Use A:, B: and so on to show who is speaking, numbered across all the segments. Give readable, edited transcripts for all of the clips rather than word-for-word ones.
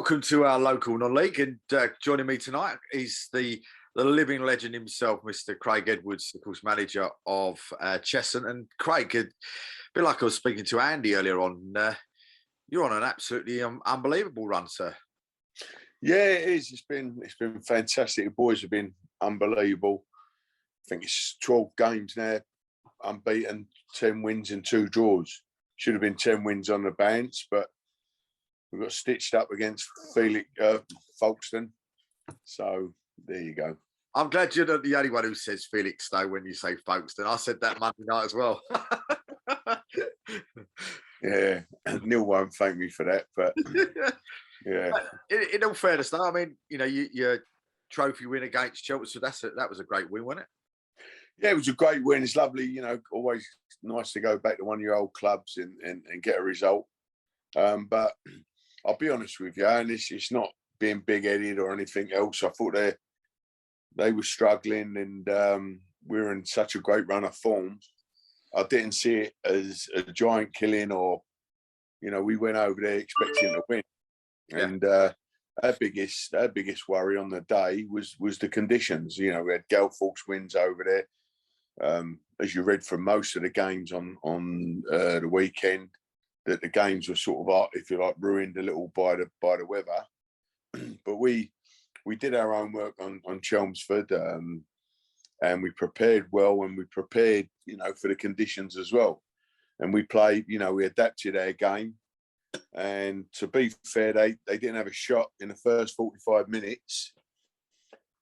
A: welcome to our local non-league, and joining me tonight is the living legend himself, Mr. Craig Edwards, of course, manager of Cheshunt. And Craig, a bit like I was speaking to Andy earlier on, you're on an absolutely unbelievable run, sir.
B: Yeah, it is. It's been fantastic. The boys have been unbelievable. I think it's 12 games now, unbeaten, 10 wins and 2 draws. Should have been 10 wins on the bounce, but we got stitched up against Folkestone. So there you go.
A: I'm glad you're not the only one who says Felix, though, when you say Folkestone. I said that Monday night as well.
B: Yeah, Neil won't thank me for that, but yeah.
A: In all fairness, though, I mean, you know, your trophy win against Chelsea, that was a great win, wasn't it?
B: Yeah, it was a great win. It's lovely, you know, always nice to go back to one of your old clubs and get a result. But I'll be honest with you, and it's not being big-headed or anything else. I thought they were struggling, and we were in such a great run of form. I didn't see it as a giant killing, or, you know, we went over there expecting to win. Yeah. And our biggest worry on the day was the conditions. You know, we had gale force winds over there. As you read from most of the games on the weekend, that the games were sort of, if you like, ruined a little by the weather. But we did our own work on Chelmsford, and we prepared well, and we prepared, you know, for the conditions as well. And we played, you know, we adapted our game. And to be fair, they didn't have a shot in the first 45 minutes.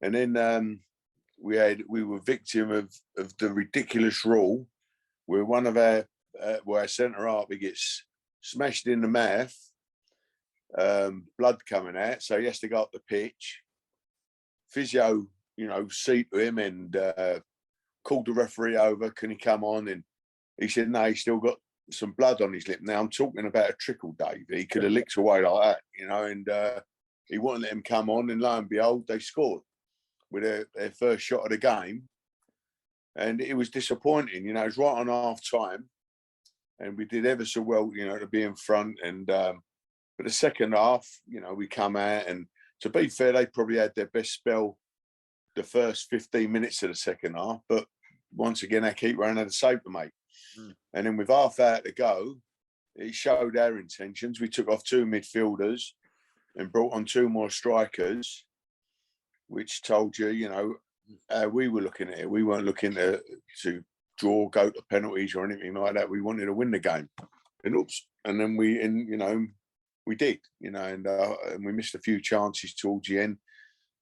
B: And then we were victim of the ridiculous rule where one of our centre half, he gets smashed in the mouth, blood coming out, so he has to go up the pitch. Physio, you know, see to him and called the referee over, can he come on? And he said, no, he's still got some blood on his lip. Now, I'm talking about a trickle, Dave. He could have licked away like that, you know, and he wouldn't let him come on, and lo and behold, they scored with their first shot of the game. And it was disappointing, you know, it was right on half time, and we did ever so well, you know, to be in front. And but the second half, you know, we come out, and to be fair, they probably had their best spell the first 15 minutes of the second half. But once again, our keeper had a save to make. And then with half hour to go, it showed our intentions. We took off 2 midfielders and brought on 2 more strikers, which told you, you know, we were looking at it. We weren't looking to draw, go to penalties or anything like that. We wanted to win the game. And then we did, you know, and we missed a few chances towards the end.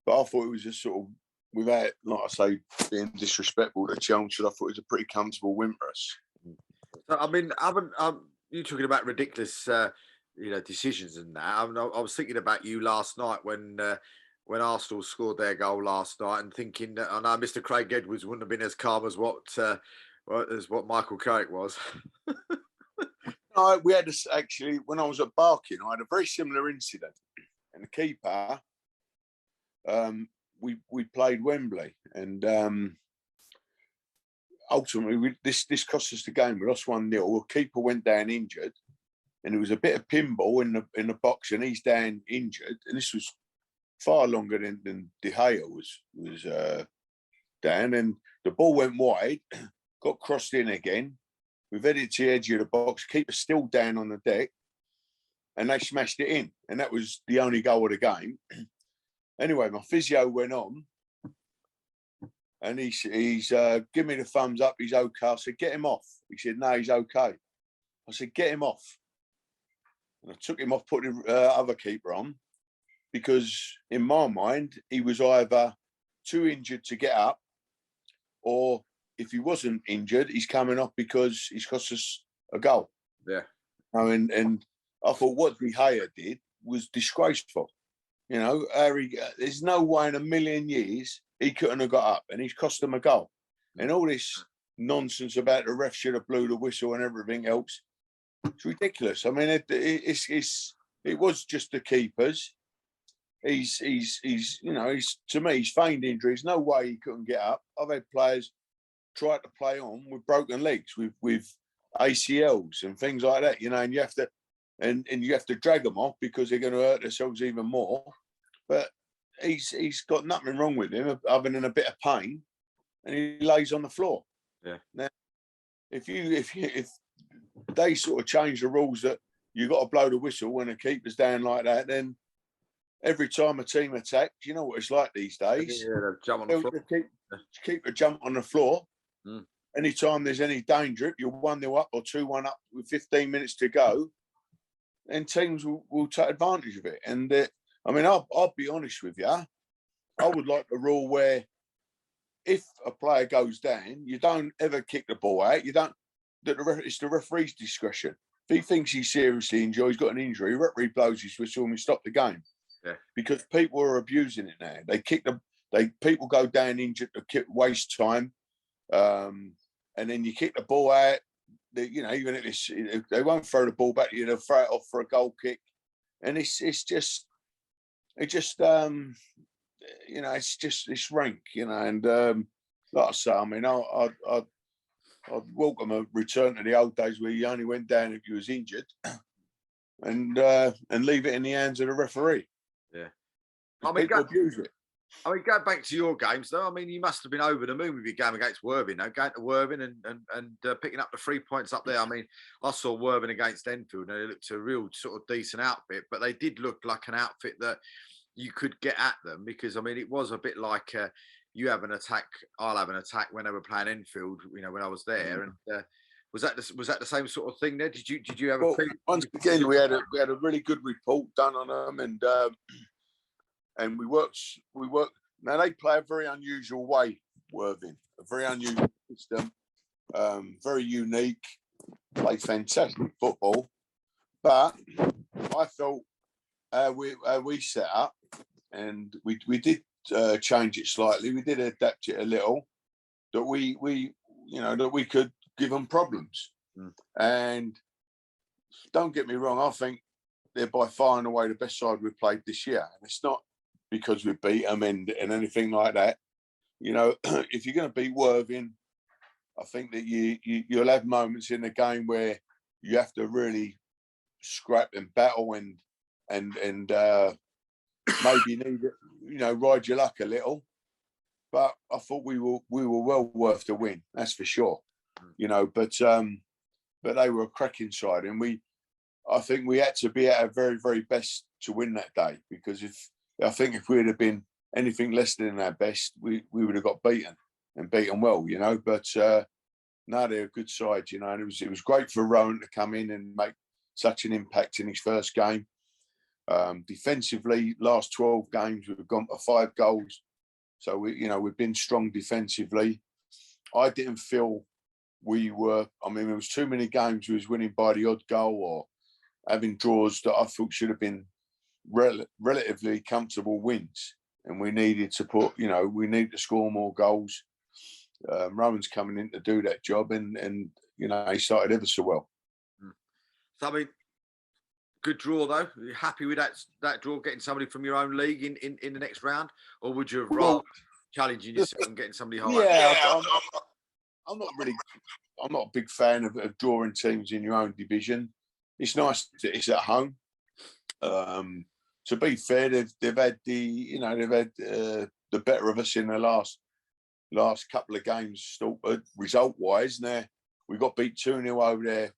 B: But I thought it was just sort of, without, like I say, being disrespectful to Chelsea, I thought it was a pretty comfortable win for us.
A: So, I mean, you're talking about ridiculous, you know, decisions and that. I was thinking about you last night when Arsenal scored their goal last night, and thinking that I know Mr. Craig Edwards wouldn't have been as calm as what Michael Carrick was.
B: No, we had this actually when I was at Barking. I had a very similar incident, and the keeper. We played Wembley, and ultimately this cost us the game. We lost 1-0. The keeper went down injured, and there was a bit of pinball in the box, and he's down injured. And this was far longer than De Gea was down, and the ball went wide, got crossed in again. We've headed to the edge of the box. Keeper's still down on the deck, and they smashed it in, and that was the only goal of the game. Anyway, my physio went on, and he's give me the thumbs up. He's okay. I said, get him off. He said, no, he's okay. I said, get him off. And I took him off, put the other keeper on, because in my mind, he was either too injured to get up, or if he wasn't injured, he's coming off because he's cost us a goal.
A: Yeah.
B: And I thought what De Gea did was disgraceful. You know, there's no way in a million years he couldn't have got up, and he's cost them a goal. And all this nonsense about the ref should have blew the whistle and everything else, it's ridiculous. I mean, it was just the keepers. He's you know, to me, he's feigned injuries. No way he couldn't get up. I've had players try to play on with broken legs, with ACLs and things like that, you know, and you have to, and you have to drag them off because they're going to hurt themselves even more. But he's got nothing wrong with him other than a bit of pain, and he lays on the floor.
A: Yeah.
B: Now, if they sort of change the rules that you got to blow the whistle when a keeper's down like that, then every time a team attacks, you know what it's like these days.
A: Yeah, jump on the floor.
B: Keeper jump on the floor.
A: Mm.
B: Anytime there's any danger, if you're 1-0 up or 2-1 up with 15 minutes to go, then teams will take advantage of it. And I mean, I'll be honest with you. I would like a rule where if a player goes down, you don't ever kick the ball out. You don't. It's the referee's discretion. If he thinks he's seriously injured, he's got an injury, the referee blows his whistle and we stop the game.
A: Yeah. Because
B: people are abusing it now. People go down injured to waste time, and then you kick the ball out. Even if they won't throw the ball back, they'll throw it off for a goal kick, and it's just rank, and like I say, I mean, I'd welcome a return to the old days where you only went down if you was injured, and leave it in the hands of the referee.
A: Yeah,
B: I mean, people abuse it.
A: I mean, go back to your games though. I mean, you must have been over the moon with your game against Worthing. Going to Worthing and picking up the 3 points up there. I mean, I saw Worthing against Enfield, and they looked a real sort of decent outfit, but they did look like an outfit that you could get at them, because I mean, it was a bit like you have an attack, I'll have an attack when they were playing Enfield. When I was there, and was that the same sort of thing there? Did you have a
B: once again we had a really good report done on them, and we worked. Now they play a very unusual way, Worthing, a very unusual system, very unique, play fantastic football. But I thought we set up, and we did change it slightly. We did adapt it a little, that we could give them problems. Mm. And don't get me wrong, I think they're by far and away the best side we've played this year. And it's not because we beat them and anything like that. If you're going to beat Worthing, I think that you'll have moments in the game where you have to really scrap and battle and maybe need it, ride your luck a little. But I thought we were well worth the win, that's for sure. But they were a cracking side, and I think we had to be at our very, very best to win that day, because if we'd have been anything less than our best, we would have got beaten and beaten well, But no, they're a good side, and it was great for Rowan to come in and make such an impact in his first game. Defensively, last 12 games we've gone for 5 goals, so we've been strong defensively. I didn't feel we were. I mean, there was too many games we was winning by the odd goal or having draws that I thought should have been relatively comfortable wins, and we needed to we need to score more goals. Rowan's coming in to do that job, and he started ever so well.
A: So I mean, good draw though. Are you happy with that draw, getting somebody from your own league in the next round, or would you have rather challenging yourself and getting somebody higher?
B: Yeah, I'm not a big fan of drawing teams in your own division. It's nice that it's at home. To be fair, they've had the better of us in the last couple of games, result wise. Now we got beat 2-0 over there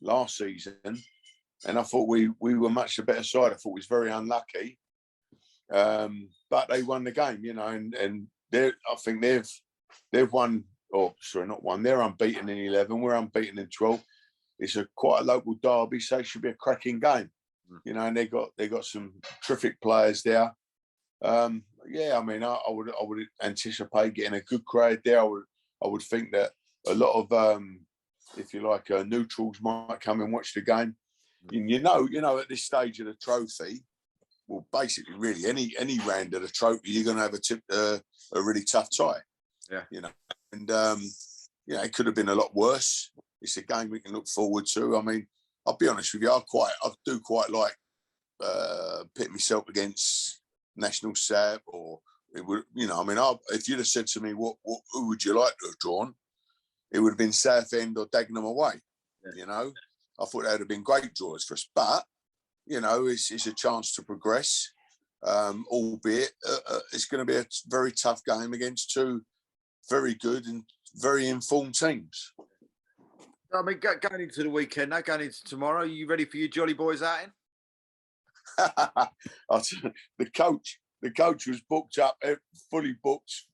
B: last season, and I thought we were much the better side. I thought we was very unlucky, but they won the game, and I think they've won. Oh, sorry, not one. They're unbeaten in 11. We're unbeaten in 12. It's quite a local derby, so it should be a cracking game. And they got some terrific players there. Yeah, I mean, I would anticipate getting a good crowd there. I would think that a lot of, if you like, neutrals might come and watch the game. And at this stage of the trophy, well, basically, really any round of the trophy, you're going to have a really tough tie.
A: Yeah,
B: and it could have been a lot worse. It's a game we can look forward to. I mean, I'll be honest with you, I do quite like pitting myself against National Sab, or it would, if you'd have said to me, who would you like to have drawn? It would have been Southend or Dagenham away. Yeah. I thought that would have been great draws for us. But, you know, it's a chance to progress, albeit it's going to be a very tough game against two very good and very informed teams.
A: I mean, going into the weekend, now going into tomorrow, are you ready for your Jolly Boys outing?
B: The coach was booked up, fully booked,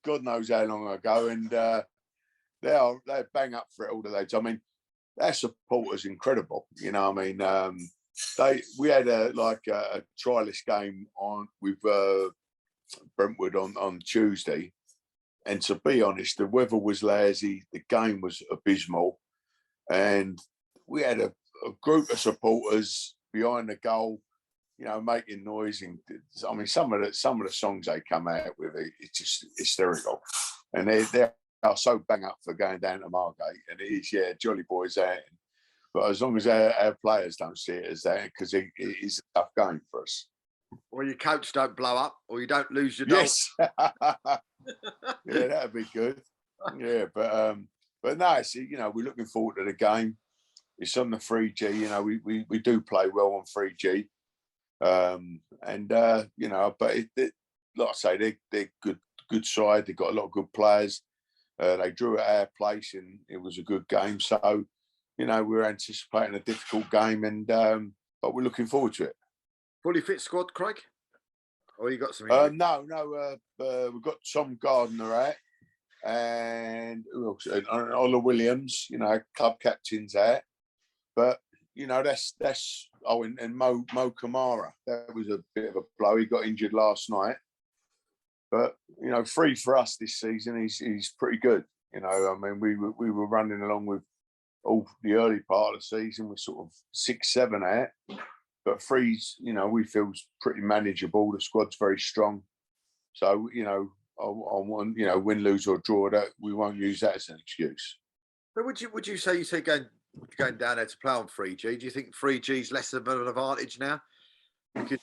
B: God knows how long ago, and they're bang up for it all the time. I mean, their support is incredible. You know, I mean, we had a trialist game on with Brentwood on Tuesday, and to be honest, the weather was lousy, the game was abysmal, and we had a group of supporters behind the goal, you know, making noise. And I mean, some of the songs they come out with, it's just hysterical, and they are so bang up for going down to Margate, and it is, yeah, Jolly Boys out. But as long as our players don't see it as that, because it is a tough game for us.
A: Or your coach don't blow up, or you don't lose your
B: Yes. Yeah, that'd be good. Yeah, but no, it's, you know, we're looking forward to the game. It's on the 3G. You know, we do play well on 3G, you know, but like I say, they're good side. They've got a lot of good players. They drew at our place, and it was a good game. So, you know, we're anticipating a difficult game, and but we're looking forward to it.
A: Fully fit squad, Craig? Or you got some?
B: No. We've got Tom Gardner out, and who else? And Ola Williams, you know, club captain's out. But you know, that's and Mo Kamara. That was a bit of a blow. He got injured last night. But you know, free for us this season. He's pretty good. You know, I mean, we were running along with all the early part of the season. We're sort of 6-7 out. But Free's, you know, we feel pretty manageable. The squad's very strong. So, you know, I want, you know, win, lose or draw, that we won't use that as an excuse.
A: But would you say going down there to play on 3G? Do you think 3G is less of an advantage now? Because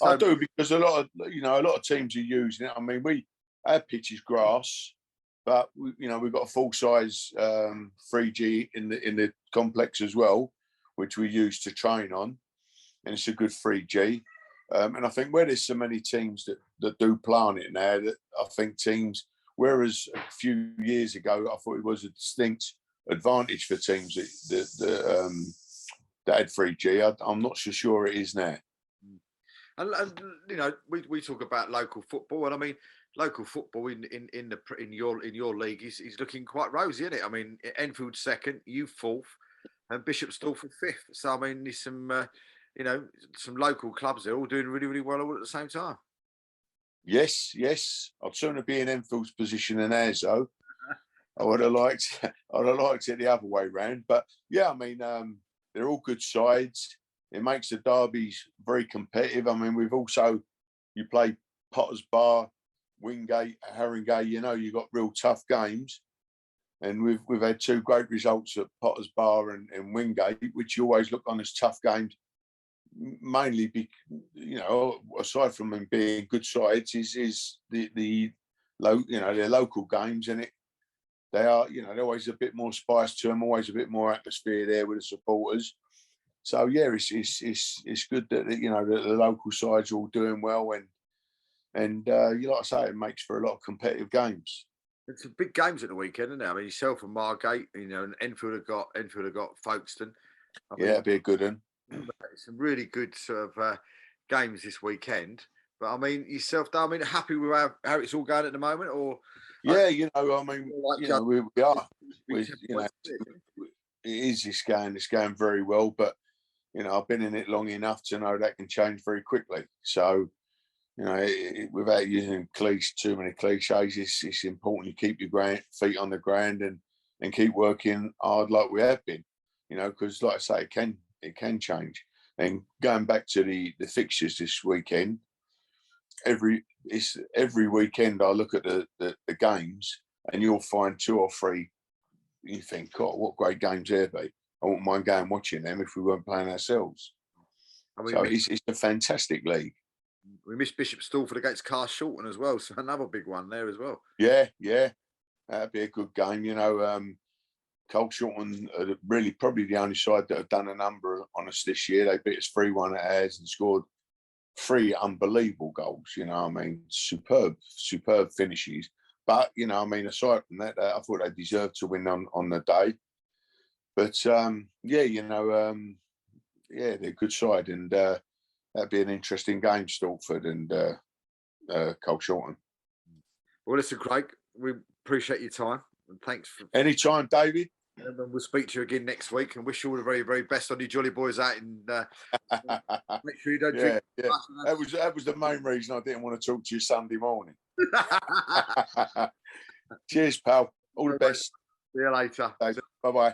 B: I do, because a lot of teams are using it. I mean, our pitch is grass, but we've got a full size 3G in the complex as well, which we use to train on. And it's a good 3G. And I think where there's so many teams that do play on it now, that I think teams, whereas a few years ago, I thought it was a distinct advantage for teams that had 3G. I'm not so sure it is now.
A: And you know, we talk about local football, and I mean, local football in your league is looking quite rosy, isn't it? I mean, Enfield second, you fourth, and Bishop Stortford fifth. So I mean, there's some some local clubs there all doing really, really well all at the same time.
B: Yes. I'd sooner be in Enfield's position than ours, though. I would have liked it the other way round. But yeah, I mean, they're all good sides. It makes the derbies very competitive. I mean, you play Potters Bar, Wingate, Haringey. You know, you've got real tough games. And we've had two great results at Potters Bar and Wingate, which you always look on as tough games. Mainly, aside from them being good sides, is the their local games, and they're always a bit more spice to them, always a bit more atmosphere there with the supporters. So yeah, it's good that the local sides are all doing well, and like I say, it makes for a lot of competitive games.
A: It's some big games at the weekend, isn't it? I mean, yourself and Margate, and Enfield have got Folkestone.
B: Yeah, it'd be a good one.
A: Some really good sort of games this weekend. But I mean, yourself, I mean, happy with how it's all going at the moment, or?
B: Yeah, I mean, we are. It is. It's going very well, but I've been in it long enough to know that can change very quickly. So, without using too many cliches, it's important you keep your feet on the ground and keep working hard like we have been. Because like I say, it can change. And going back to the fixtures this weekend, every weekend I look at the games, and you'll find two or three. You think, God, what great games there be. I wouldn't mind going watching them if we weren't playing ourselves. I mean, so it's a fantastic league.
A: We missed Bishop Stortford against Cheshunt as well, so another big one there as well.
B: Yeah, that'd be a good game. Cheshunt are really probably the only side that have done a number on us this year. They beat us 3-1 at ours and scored 3 unbelievable goals. You know, I mean, superb finishes. But you know, I mean, aside from that, I thought they deserved to win on the day. But yeah, you know, yeah, they're a good side, and that'd be an interesting game, Stortford and Cheshunt.
A: Well, listen, Craig, we appreciate your time and thanks for.
B: Anytime, David.
A: And we'll speak to you again next week, and wish you all the very, very best on your Jolly Boys out. And make sure you don't drink.
B: Yeah. That was the main reason I didn't want to talk to you Sunday morning. Cheers, pal. All the best.
A: See you later.
B: Bye bye.